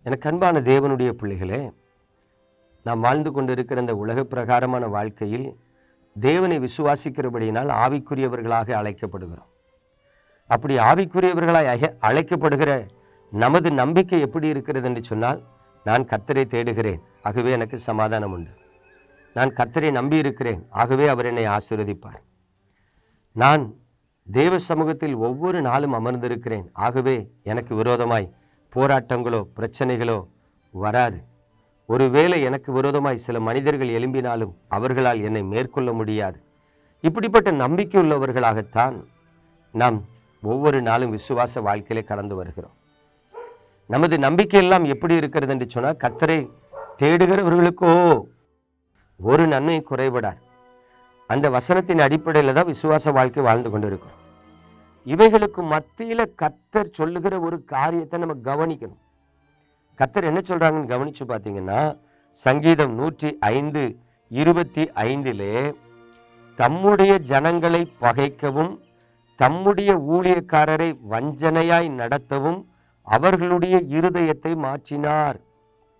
எனக்கு அன்பான தேவனுடைய பிள்ளைகளே, நாம் வாழ்ந்து கொண்டிருக்கிற இந்த உலக பிரகாரமான வாழ்க்கையில் தேவனை விசுவாசிக்கிறபடியினால் ஆவிக்குரியவர்களாக அழைக்கப்படுகிறோம். அப்படி ஆவிக்குரியவர்களாக அழைக்கப்படுகிற நமது நம்பிக்கை எப்படி இருக்கிறது என்று சொன்னால், நான் கர்த்தரை தேடுகிறேன், ஆகவே எனக்கு சமாதானம் உண்டு. நான் கர்த்தரை நம்பி இருக்கிறேன், ஆகவே அவர் என்னை ஆசீர்வதிப்பார். நான் தேவ சமூகத்தில் ஒவ்வொரு நாளும் அமர்ந்திருக்கிறேன், ஆகவே எனக்கு விரோதமாய் போராட்டங்களோ பிரச்சனைகளோ வராது. ஒருவேளை எனக்கு விரோதமாய் சில மனிதர்கள் எழும்பினாலும் அவர்களால் என்னை மேற்கொள்ள முடியாது. இப்படிப்பட்ட நம்பிக்கை உள்ளவர்களாகத்தான் நாம் ஒவ்வொரு நாளும் விசுவாச வாழ்க்கையிலே கடந்து வருகிறோம். நமது நம்பிக்கையெல்லாம் எப்படி இருக்கிறது என்று சொன்னால், கர்த்தரை தேடுகிறவர்களுக்கோ ஒரு நன்மை குறைபடாது. அந்த வசனத்தின் அடிப்படையில் தான் விசுவாச வாழ்க்கை வாழ்ந்து கொண்டிருக்கிறோம். இவைகளுக்கு மத்தியில் கர்த்தர் சொல்லுகிற ஒரு காரியத்தை நம்ம கவனிக்கணும். கர்த்தர் என்ன சொல்றாங்கன்னு கவனிச்சு பார்த்தீங்கன்னா, சங்கீதம் 105:25 தம்முடைய ஜனங்களை பகைக்கவும் தம்முடைய ஊழியக்காரரை வஞ்சனையாய் நடத்தவும் அவர்களுடைய இருதயத்தை மாற்றினார்.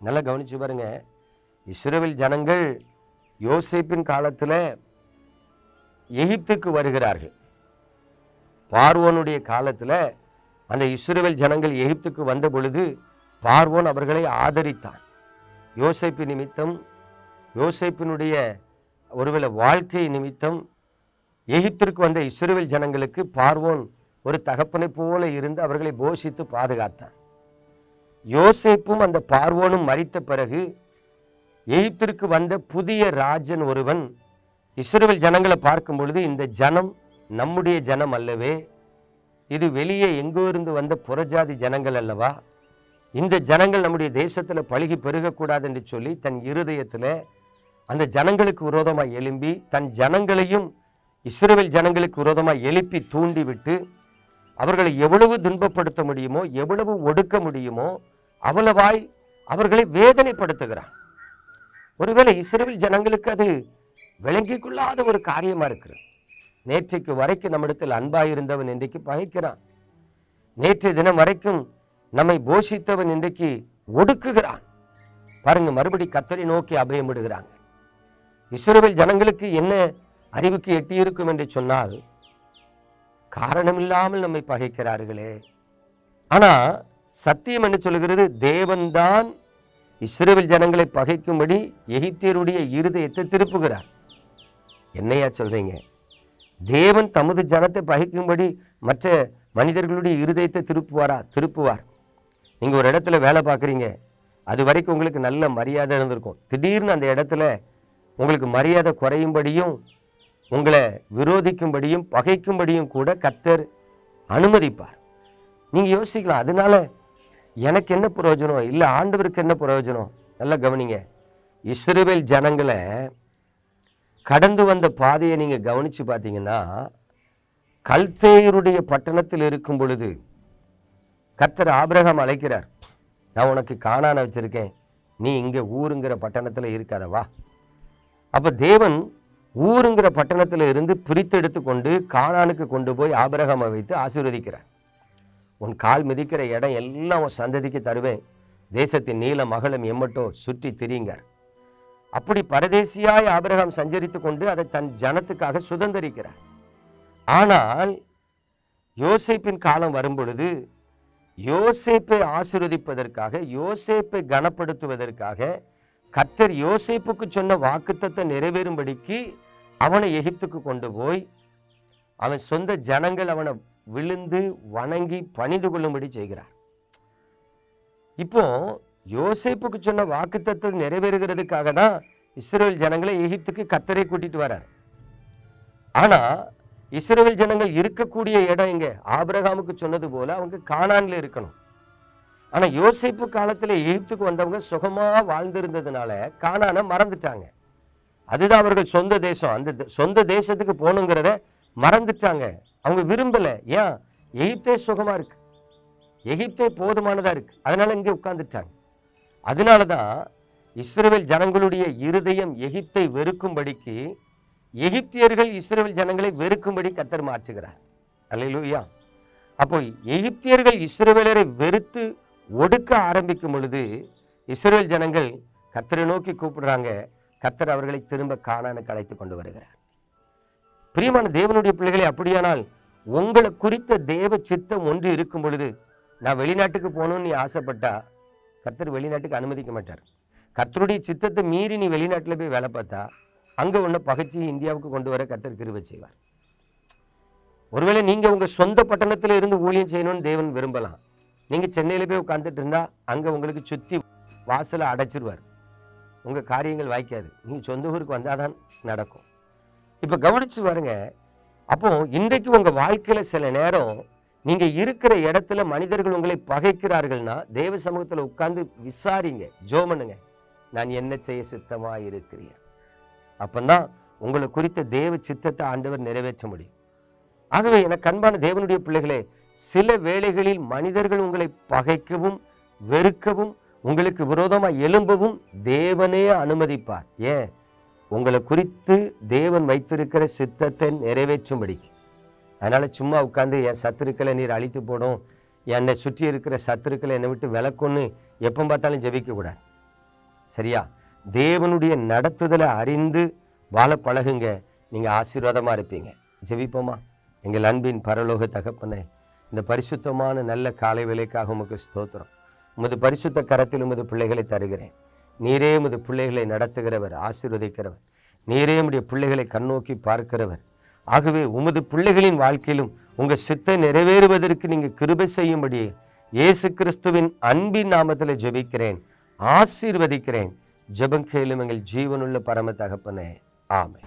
நல்லா கவனிச்சு பாருங்க. இஸ்ரவேல் ஜனங்கள் யோசேப்பின் காலத்தில் எகிப்துக்கு வருகிறார்கள். பார்வோனுடைய காலத்தில் அந்த இஸ்ரவேல் ஜனங்கள் எகிப்துக்கு வந்த பொழுது பார்வோன் அவர்களை ஆதரித்தான். யோசேப்பு நிமித்தம், யோசேப்பினுடைய ஒருவேளை வாழ்க்கை நிமித்தம் எகிப்திற்கு வந்த இஸ்ரவேல் ஜனங்களுக்கு பார்வோன் ஒரு தகப்பனை போல இருந்து அவர்களை போஷித்து பாதுகாத்தான். யோசேப்பும் அந்த பார்வோனும் மரித்த பிறகு எகிப்திற்கு வந்த புதிய ராஜன் ஒருவன் இஸ்ரவேல் ஜனங்களை பார்க்கும் பொழுது, இந்த ஜனம் நம்முடைய ஜனம் அல்லவே, இது வெளியே எங்கோ இருந்து வந்த புறஜாதி ஜனங்கள் அல்லவா, இந்த ஜனங்கள் நம்முடைய தேசத்தில் பழுகி பெருகக்கூடாது என்று சொல்லி தன் இருதயத்தில் அந்த ஜனங்களுக்கு விரோதமாக எழும்பி தன் ஜனங்களையும் இஸ்ரவேல் ஜனங்களுக்கு விரோதமாக எழுப்பி தூண்டிவிட்டு அவர்களை எவ்வளவு துன்பப்படுத்த முடியுமோ, எவ்வளவு ஒடுக்க முடியுமோ அவ்வளவாய் அவர்களை வேதனைப்படுத்துகிறான். ஒருவேளை இஸ்ரவேல் ஜனங்களுக்கு அது விளங்கிக் கொள்ளாத ஒரு காரியமா இருக்கிறது. நேற்றைக்கு வரைக்கும் நம்மிடத்தில் அன்பாயிருந்தவன் இன்றைக்கு பகைக்கிறான். நேற்றைய தினம் வரைக்கும் நம்மை போஷித்தவன் இன்றைக்கு ஒடுக்குகிறான். பாருங்க, மறுபடி கர்த்தரை நோக்கி அபயமிடுகிறாங்க. இஸ்ரவேல் ஜனங்களுக்கு என்ன அறிவுக்கு எட்டியிருக்கும் என்று சொன்னால், காரணமில்லாமல் நம்மை பகைக்கிறார்களே. ஆனா சத்தியம் என்ன சொல்லுகிறது? தேவன்தான் இஸ்ரவேல் ஜனங்களை பகைக்கும்படி எகிப்தியருடைய இருதயத்தை திருப்புகிறார். என்னையா சொல்றீங்க? தேவன் தமது ஜனத்தை பகைக்கும்படி மற்ற மனிதர்களுடைய இருதயத்தை திருப்புவார். நீங்க ஒரு இடத்துல வேலை பார்க்குறீங்க, அது வரைக்கும் உங்களுக்கு நல்ல மரியாதை இருந்திருக்கும். திடீர்னு அந்த இடத்துல உங்களுக்கு மரியாதை குறையும்படியும் உங்களை விரோதிக்கும்படியும் பகைக்கும்படியும் கூட கர்த்தர் அனுமதிப்பார். நீங்க யோசிக்கலாம், அதனால எனக்கு என்ன பிரயோஜனம், இல்லை ஆண்டவருக்கு என்ன பிரயோஜனம்? நல்லா கவனிங்க. இஸ்ரவேல் ஜனங்களை கடந்து வந்த பாதையை நீங்க கவனிச்சு பார்த்தீங்கன்னா, கல்தேயருடைய பட்டணத்தில் இருக்கும் பொழுது கர்த்தர் ஆபிரகாம் அழைக்கிறார். நான் உனக்கு கானான வச்சிருக்கேன், நீ இங்க ஊருங்கிற பட்டணத்தில் இருக்காதவா. அப்ப தேவன் ஊருங்கிற பட்டணத்தில் இருந்து பிரித்தெடுத்து கொண்டு கானானுக்கு கொண்டு போய் ஆபிரகாமை வைத்து ஆசீர்வதிக்கிறார். உன் கால் மிதிக்கிற இடம் எல்லாம் உன் சந்ததிக்கு தருவேன், தேசத்தின் நீளம் அகலம் எம்மட்டோ சுற்றி திரியுங்க. அப்படி பரதேசியாய் ஆபிரகாம் சஞ்சரித்து கொண்டு அதை தன் ஜனத்துக்காக சுதந்திரிக்கிறார். ஆனால் யோசேப்பின் காலம் வரும் பொழுது யோசேப்பை ஆசீர்வதிப்பதற்காக, யோசேப்பை கனப்படுத்துவதற்காக கர்த்தர் யோசேப்புக்கு சொன்ன வாக்குத்தத்தை நிறைவேறும்படிக்கு அவனை எகிப்துக்கு கொண்டு போய் அவன் சொந்த ஜனங்கள் அவனை விழுந்து வணங்கி பணிந்து கொள்ளும்படி செய்கிறார். இப்போ யோசேப்புக்கு சொன்ன வாக்குத்தத்தை நிறைவேறுகிறதுக்காக தான் இஸ்ரவேல் ஜனங்களை எகிப்துக்கு கர்த்தரை கூட்டிட்டு வரார். ஆனா இஸ்ரவேல் ஜனங்கள் இருக்கக்கூடிய இடம் எங்க? ஆபிரகாமுக்கு சொன்னது போல அவங்க கானான்ல இருக்கணும். ஆனா யோசேப்பு காலத்துல எகிப்துக்கு வந்தவங்க சுகமா வாழ்ந்திருந்ததுனால கானான மறந்துட்டாங்க. அதுதான் அவர்கள் சொந்த தேசம். அந்த சொந்த தேசத்துக்கு போகணுங்கிறத மறந்துட்டாங்க. அவங்க விரும்பல. ஏன்? எகிப்தே சுகமா இருக்கு, எகிப்தே போதுமானதா இருக்கு, அதனால இங்கே உட்கார்ந்துட்டாங்க. அதனாலதான் இஸ்ரவேல் ஜனங்களுடைய இருதயம் எகிப்தை வெறுக்கும்படிக்கு எகிப்தியர்கள் இஸ்ரவேல் ஜனங்களை வெறுக்கும்படி கர்த்தர் மாற்றுகிறார். அல்லேலூயா. அப்போ எகிப்தியர்கள் இஸ்ரவேலரை வெறுத்து ஒடுக்க ஆரம்பிக்கும் பொழுது இஸ்ரவேல் ஜனங்கள் கர்த்தரை நோக்கி கூப்பிடுறாங்க. கர்த்தர் அவர்களை திரும்ப கானானுக்கு அழைத்து கொண்டு வருகிறார். பிரியமான தேவனுடைய பிள்ளைகளை, அப்படியானால் உங்களை குறித்த தேவ சித்தம் ஒன்று இருக்கும் பொழுது, நான் வெளிநாட்டுக்கு போகணும்னு நீ ஆசைப்பட்டா கர்த்தர் வெளிநாட்டுக்கு அனுமதிக்க மாட்டார். கர்த்தருடைய சித்தத்தை மீறி நீ வெளிநாட்டில் போய் வேலை பார்த்தா அங்கே ஒன்று பகைச்சி இந்தியாவுக்கு கொண்டு வர கர்த்தர் கிருபை செய்வார். ஒருவேளை நீங்கள் உங்கள் சொந்த பட்டணத்தில் இருந்து ஊழியம் செய்யணும்னு தேவன் விரும்பலாம். நீங்கள் சென்னையில் போய் உட்காந்துட்டு இருந்தால் அங்கே உங்களுக்கு சுற்றி வாசலை அடைச்சிருவார். உங்கள் காரியங்கள் வாய்க்காது. நீங்கள் சொந்த ஊருக்கு வந்தால் தான் நடக்கும். இப்போ கவனித்து பாருங்க. அப்போ இன்றைக்கு உங்கள் வாழ்க்கையில் சில நேரம் நீங்கள் இருக்கிற இடத்துல மனிதர்கள் உங்களை பகைக்கிறார்கள்னா தேவ சமூகத்தில் உட்கார்ந்து விசாரிங்க, ஜெபம் பண்ணுங்க. நான் என்ன செய்ய சித்தமாக இருக்கிறேன். அப்பந்தான் உங்களை குறித்த தேவ சித்தத்தை ஆண்டவர் நிறைவேற்ற முடியும். ஆகவே எனக்கு அன்பான தேவனுடைய பிள்ளைகளே, சில வேளைகளில் மனிதர்கள் உங்களை பகைக்கவும் வெறுக்கவும் உங்களுக்கு விரோதமாக எழும்பவும் தேவனே அனுமதிப்பார். ஏன்? உங்களை குறித்து தேவன் வைத்திருக்கிற சித்தத்தை நிறைவேற்றும்படிக்கு. அதனால சும்மா உட்காந்து என் சத்துருக்களை நீர் அழித்து போடும், என்னை சுற்றி இருக்கிற சத்துருக்களை என்னை விட்டு விலக்குன்னு எப்போ பார்த்தாலும் ஜெபிக்கக்கூடாது. சரியா? தேவனுடைய நடத்துதலை அறிந்து வாழ பழகுங்க. நீங்கள் ஆசீர்வாதமாக இருப்பீங்க. ஜெபிப்போமா? எங்கள் அன்பின் பரலோக தகப்பனே, இந்த பரிசுத்தமான நல்ல காலை வேளைக்காக உமக்கு ஸ்தோத்திரம். உமது பரிசுத்த கரத்தில் உமது பிள்ளைகளை தருகிறேன். நீரே உமது பிள்ளைகளை நடத்துகிறவர், ஆசீர்வதிக்கிறவர். நீரே உம்முடைய பிள்ளைகளை கண்ணோக்கி பார்க்கிறவர். ஆகவே உமது பிள்ளைகளின் வாழ்க்கையிலும் உங்கள் சித்தை நிறைவேறுவதற்கு நீங்கள் கிருபை செய்யும்படி இயேசு கிறிஸ்துவின் அன்பின் நாமத்தில் ஜெபிக்கிறேன், ஆசீர்வதிக்கிறேன். ஜெபம் கேளும் எங்கள் ஜீவனுள்ள பரம தகப்பனே. ஆமென்.